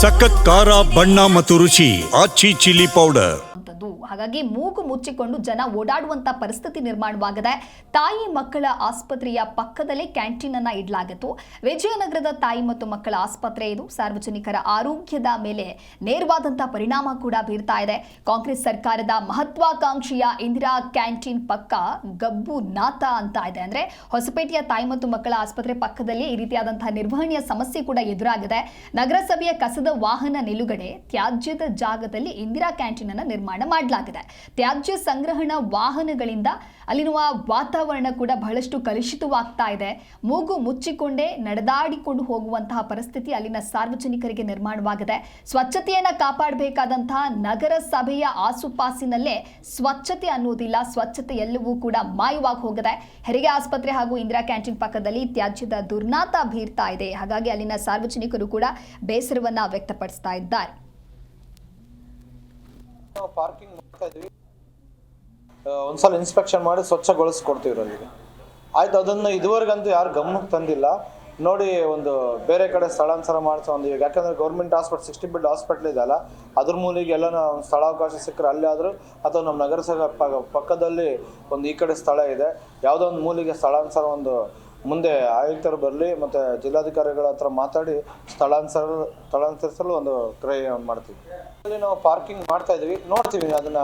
ಸಖತ್ ಖಾರ ಬಣ್ಣ ಮತ್ತು ರುಚಿ ಆಚಿ ಚಿಲ್ಲಿ ಪೌಡರ್. ಹಾಗಾಗಿ ಮೂಗು ಮುಚ್ಚಿಕೊಂಡು ಜನ ಓಡಾಡುವಂತ ಪರಿಸ್ಥಿತಿ ನಿರ್ಮಾಣವಾಗಿದೆ. ತಾಯಿ ಮಕ್ಕಳ ಆಸ್ಪತ್ರೆಯ ಪಕ್ಕದಲ್ಲೇ ಕ್ಯಾಂಟೀನ್ ಅನ್ನ ಇಡಲಾಗಿತ್ತು. ವಿಜಯನಗರದ ತಾಯಿ ಮತ್ತು ಮಕ್ಕಳ ಆಸ್ಪತ್ರೆ ಇದು. ಸಾರ್ವಜನಿಕರ ಆರೋಗ್ಯದ ಮೇಲೆ ನೇರವಾದಂತಹ ಪರಿಣಾಮ ಕೂಡ ಬೀರ್ತಾ ಇದೆ. ಕಾಂಗ್ರೆಸ್ ಸರ್ಕಾರದ ಮಹತ್ವಾಕಾಂಕ್ಷೆಯ ಇಂದಿರಾ ಕ್ಯಾಂಟೀನ್ ಪಕ್ಕ ಗಬ್ಬು ನಾತ ಅಂತ ಇದೆ. ಅಂದ್ರೆ ಹೊಸಪೇಟೆಯ ತಾಯಿ ಮತ್ತು ಮಕ್ಕಳ ಆಸ್ಪತ್ರೆ ಪಕ್ಕದಲ್ಲಿ ಈ ರೀತಿಯಾದಂತಹ ನಿರ್ವಹಣೆಯ ಸಮಸ್ಯೆ ಕೂಡ ಎದುರಾಗಿದೆ. ನಗರಸಭೆಯ ಕಸದ ವಾಹನ ನಿಲುಗಡೆ ತ್ಯಾಜ್ಯದ ಜಾಗದಲ್ಲಿ ಇಂದಿರಾ ಕ್ಯಾಂಟೀನ್ ಅನ್ನು ನಿರ್ಮಾಣ ಮಾಡಲಾಗಿದೆ. ತ್ಯಾಜ್ಯ ಸಂಗ್ರಹಣಾ ವಾಹನಗಳಿಂದ ಅಲ್ಲಿನ ವಾತಾವರಣ ಕೂಡ ಬಹಳಷ್ಟು ಕಲುಷಿತವಾಗ್ತಾ ಇದೆ. ಮೂಗು ಮುಚ್ಚಿಕೊಂಡೇ ನಡೆದಾಡಿಕೊಂಡು ಹೋಗುವಂತಹ ಪರಿಸ್ಥಿತಿ ಅಲ್ಲಿನ ಸಾರ್ವಜನಿಕರಿಗೆ ನಿರ್ಮಾಣವಾಗಿದೆ. ಸ್ವಚ್ಛತೆಯನ್ನ ಕಾಪಾಡಬೇಕಾದಂತಹ ನಗರಸಭೆಯ ಆಸುಪಾಸಿನಲ್ಲೇ ಸ್ವಚ್ಛತೆ ಅನ್ನೋದಿಲ್ಲ. ಸ್ವಚ್ಛತೆ ಎಲ್ಲವೂ ಕೂಡ ಮಾಯವಾಗಿ ಹೋಗಿದೆ. ಹೆರಿಗೆ ಆಸ್ಪತ್ರೆ ಹಾಗೂ ಇಂದಿರಾ ಕ್ಯಾಂಟೀನ್ ಪಕ್ಕದಲ್ಲಿ ತ್ಯಾಜ್ಯದ ದುರ್ನಾತ ಬೀರ್ತಾ ಇದೆ. ಹಾಗಾಗಿ ಅಲ್ಲಿನ ಸಾರ್ವಜನಿಕರು ಕೂಡ ಬೇಸರವನ್ನ ವ್ಯಕ್ತಪಡಿಸ್ತಾ ಇದ್ದಾರೆ. ಪಾರ್ಕಿಂಗ್ ಮಾಡ್ತಾ ಇದ್ವಿ, ಒಂದ್ಸಲ ಇನ್ಸ್ಪೆಕ್ಷನ್ ಮಾಡಿ ಸ್ವಚ್ಛಗೊಳಿಸ್ಕೊಡ್ತೀವಿ ಅಲ್ಲಿಗೆ. ಆಯ್ತು, ಅದನ್ನು ಇದುವರೆಗಂತೂ ಯಾರು ಗಮನಕ್ಕೆ ತಂದಿಲ್ಲ. ನೋಡಿ, ಒಂದು ಬೇರೆ ಕಡೆ ಸ್ಥಳಾಂತರ ಮಾಡ್ತಾ ಒಂದು, ಯಾಕಂದ್ರೆ ಗೌರ್ಮೆಂಟ್ ಹಾಸ್ಪಿಟಲ್ 60 ಬೆಡ್ ಹಾಸ್ಪಿಟ್ಲ್ ಇದೆಯಲ್ಲ, ಅದ್ರ ಮೂಲಿಗೆ ಎಲ್ಲ ಒಂದು ಸ್ಥಳಾವಕಾಶ ಸಿಕ್ಕರೆ ಅಲ್ಲಿ ಆದರೂ, ಅಥವಾ ನಮ್ಮ ನಗರಸಭೆ ಪಕ್ಕದಲ್ಲಿ ಒಂದು ಈ ಕಡೆ ಸ್ಥಳ ಇದೆ, ಯಾವುದೋ ಒಂದು ಮೂಲಿಗೆ ಸ್ಥಳಾಂತರ ಒಂದು ಮುಂದೆ ಆಯುಕ್ತರು ಬರಲಿ ಮತ್ತು ಜಿಲ್ಲಾಧಿಕಾರಿಗಳ ಹತ್ರ ಮಾತಾಡಿ ಸ್ಥಳಾಂತರಿಸಲು ಒಂದು ಕ್ರಯ ಮಾಡ್ತೀವಿ. ಅಲ್ಲಿ ನಾವು ಪಾರ್ಕಿಂಗ್ ಮಾಡ್ತಾ ಇದ್ವಿ, ನೋಡ್ತೀವಿ ಅದನ್ನ